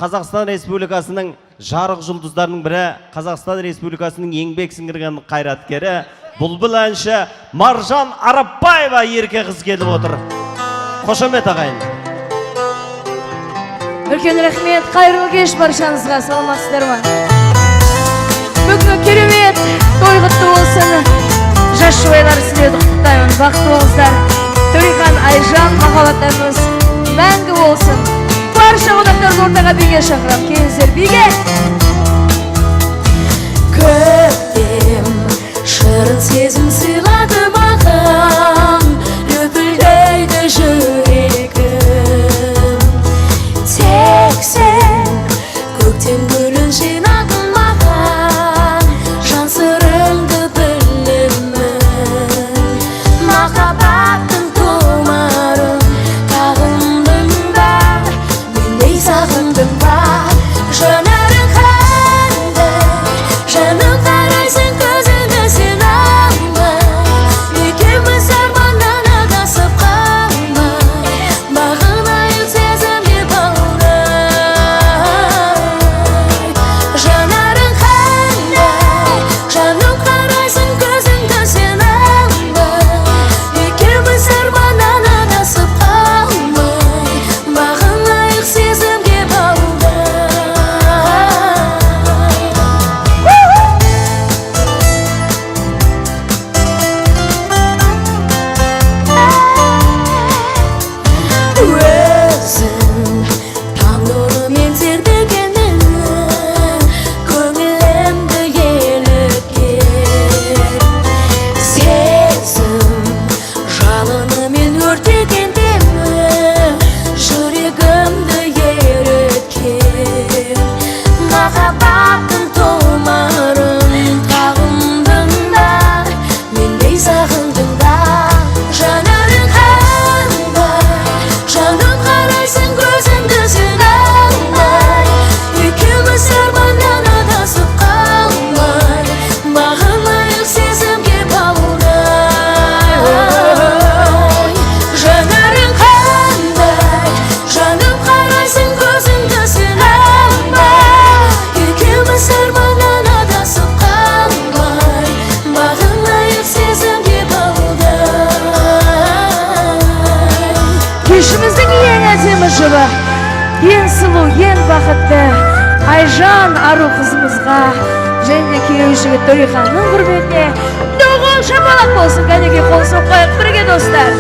Қазақстан Республикасының жарық жұлдыздарының бірі, Қазақстан Республикасының еңбек сіңірген қайраткері, бұлбұл әнші Маржан Арапбаева ерке қыз келіп отыр. Қошемет ағайын. Үлкен рахмет, қайырлы кеш баршаңызға, саламатсыздар ма? Бүгінгі керемет той құтты болсын. Жас жұбайлар сіздерді құттықтаймын, бақытты болыңыздар. Төрехан, Айжан, махаббаттарыңыз мәңгі болсын. Барша қонақтарды ортаға биге шақырам. Келіңіздер биге. Көктем шырын сезім сыйлады маған, лүпілдейді жүрегім. Тек сен көктем гүлін жинадың маған, жан сырыңды білемін. Махаббаттың тұмарын тағындың ба, мендей сағындың ба? Жанарың қандай, жаным қарайсың көзіңді сен алмай, екеуміз арманнан адасып қалмай, бағынайық сезімге баурай. Жанарың қандай, жаным қарайсың көзіңді сен алмай, екеуміз арманнан адасып қалмай, бағынайық сезімге баурай. Өзің таң нұрымен тербегенің, көңілімді еліткен. Сезім жалынымен өртегендемін, жүрегімді еріткен. Махаббаттың тұмарын тағындың да, мендей сағындың да? Жанарың қандай, жаным қарайсың көзіңді сен алмай, екеуміз арманнан адасып қалмай, бағынайық сезімге баурай. Жанарың қандай, жаным қарайсың көзіңді сен алмай, екеуміз арманнан адасып қалмай, бағынайық сезімге баурай. Кешіміздің ең әдемі жылы, ең сұлу, ең бақытты Айжан ару қызымызға және күйеу жігіт Төреханның құрметіне доғыл шапалақ болсын. Кәнеке қол соғып қояйық бірге достар.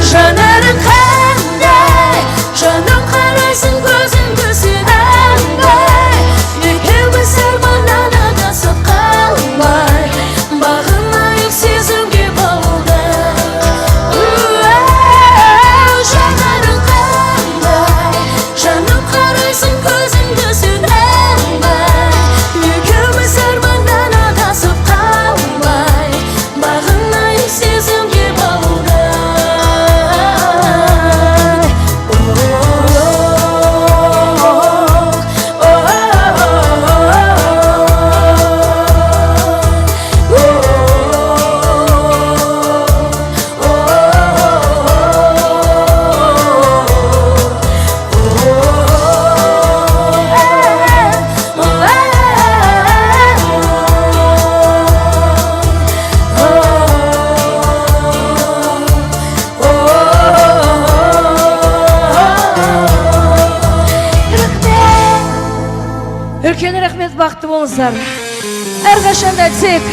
Жанарың қандай, жаным қарайсың көзіңді сен алмай, екеуміз арманнан адасып қалмай, бағынайық сезімге баурай. Жанарың қандай, жаным қарайсың көзіңді сен алмай, екеуміз арманнан адасып қалмай, бағынайық сезімге баурай. Үлкен рахмет, бақытты болыңыздар. Әрқашанда тек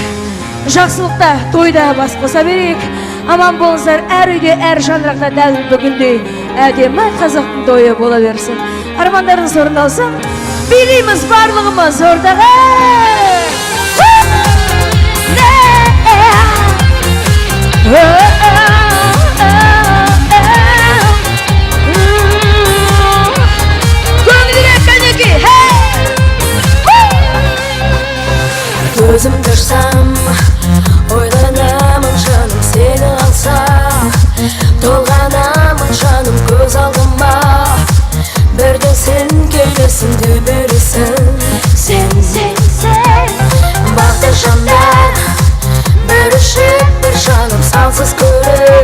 жақсылықта, тойда бас қоса берейік. Аман болыңыздар, әр үйде, әр жанрақта дәл бүгіндей әдемі қазақтың тойы бола берсін. Армандарыңыз орындалсын, билейміз барлығымыз ортаға. Көзімді ашсам, ойланамын жаным сені алса, толғанамын жаным көз алдыма, бірді сен келесіңді бересің. Сен бақты жандар, бір ішіп бір жаным сансыз көріп,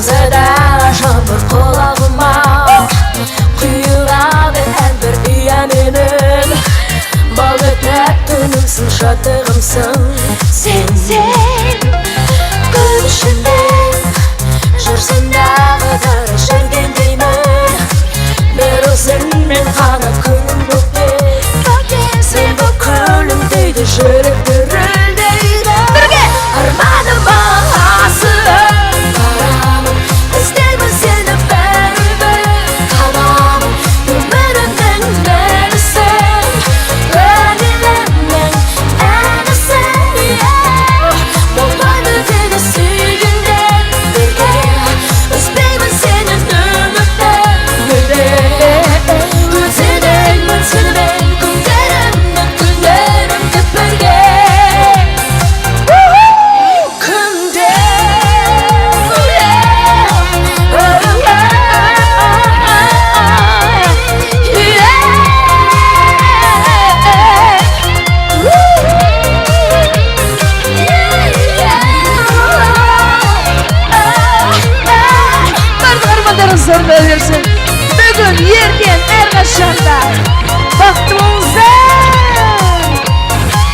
Розада жаңбыр құлағыма құйылады әрбір ұяменің балды тәттінімсің шаттығымсың сен күн ішінде жүрсің дағы дара жүргендеймін бір өзіңмен ғана күнім көкте сен бүкілім дейді жүрек дүрілдейді арманыма асығып барамын іздеймін сені бәрібір табамын өмірімнің мәнісін көңілімнің әнісін болмайды дейді сүйгенде бірге үзбеймін сені үмітті мүлде өтедеймін сенімен күндерімді бірге Zorda versin. Bugün yerden ergaşanda baktığımızdan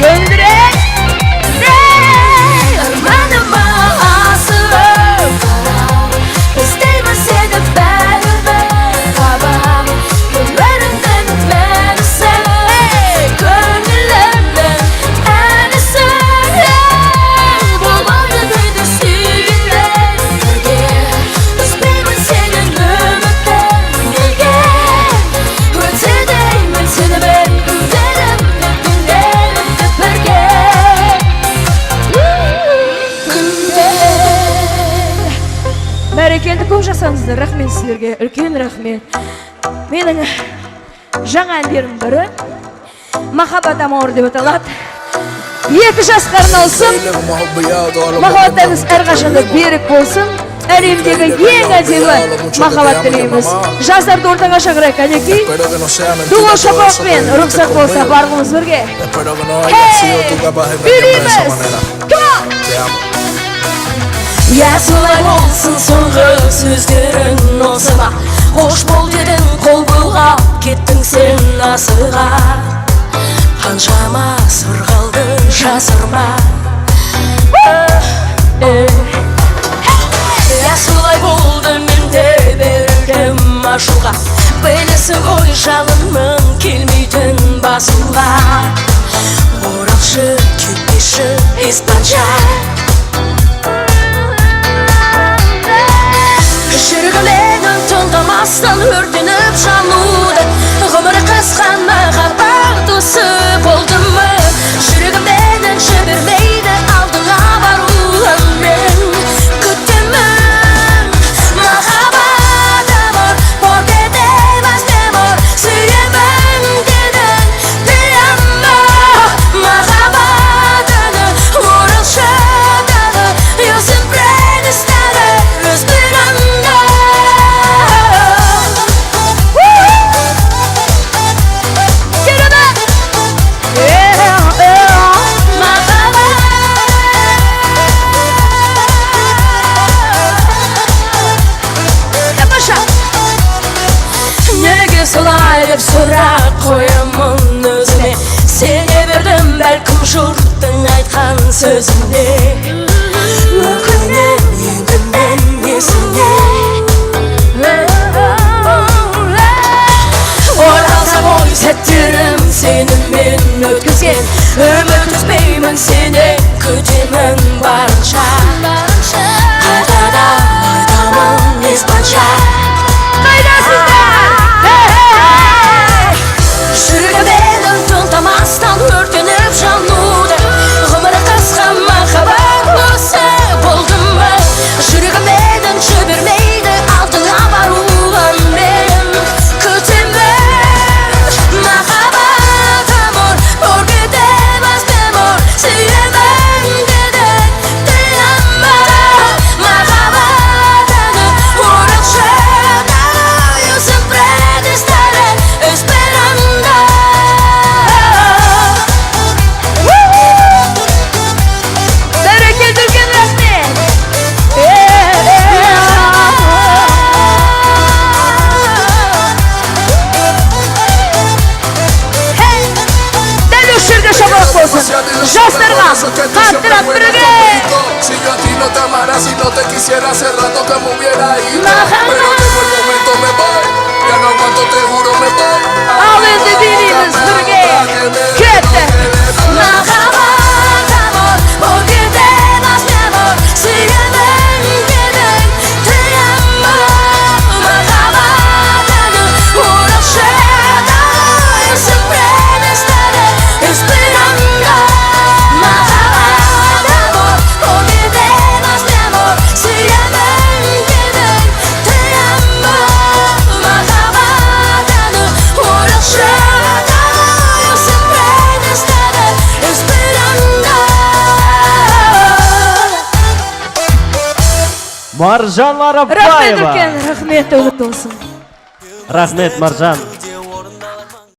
döndürek armanıma asılıp karamın İsteyim seni bəribər tabamın Ömrümdən mənisən Gönlümdən ənisən Bulmadı dedi suyunlar birge İsteyim seni ümitdən birge Ötedeyim seni ben günlerimde birge Бәрекелді көп жасаңыздар, рахмет сіздерге, үлкен рахмет. Менің жаңа әндерім бірі Махаббат амор деп аталады. 2 жасқа арналсын, махаббаттарыңыз әрқашанда берік болсын. Әлемдегі ең әдемі махаббат тілейміз. Жастарды ортаға шақырайық, кәнекей. Дуло шапақпен рұқсат болса барғымыз бірге. Билейміз! Я солай болсын соңғы сөздерің осыма Қош бол дедің қол бұлғап кеттің сен асыға Қаншама сыр қалды жасырма Я солай болды мен де берілдім ашуға Білесің ғой жалынның келмейтін басуға Оралшы кетпеші испанша Жүргімнің тоңдамастан өртеніп жануды Ғұмыры қысқа махаббат досы болды ма Жүрегімнен жібермейді алдыңа баруын мен күтемін Махаббат амор, porque te vas de amor Сүйемін дедің, deyemma Махаббат әні оралшы дағы Yo siempre estaré esperando Неге солай деп сұрақ қоямын өзіме Сене бердім бәлкім жұрттың айтқан сөзіне Өкінем енді мен есіне Оралса ғой сәттерім сенімен өткізген Үміт үзбеймін сені күтемін барынша Қайтадан айтамын испанша Жүрегімнің тоңдамастан өртеніп жануды Ғұмыры қысқа махаббат осы болды ма Жүрегімнен жібермейді алдыңа баруын мен күтемін Махаббат амор, porque te vas de amor Сүйемін no te quisiera hace rato que me hubiera ido. Mahaba. Pero llegó el momento, me voy. Ya no aguanto, te juro, me voy. Al endi dinimiz birge. Ketdi. Mahabat amor, o gidemez mi amor. Suyemem gidem, teyemmem. Mahabat adı, uğraşeda. Siempre estaré esperando. Mahabat amor, o gidemez mi amor. Suyemem gidem, teyemmem. Mahabat adı, uğraşeda. Siempre estaré esperando. Marjan Rahmet Arapbaeva. ulkan, rahmet ulut olsun. Rahmet Marjan.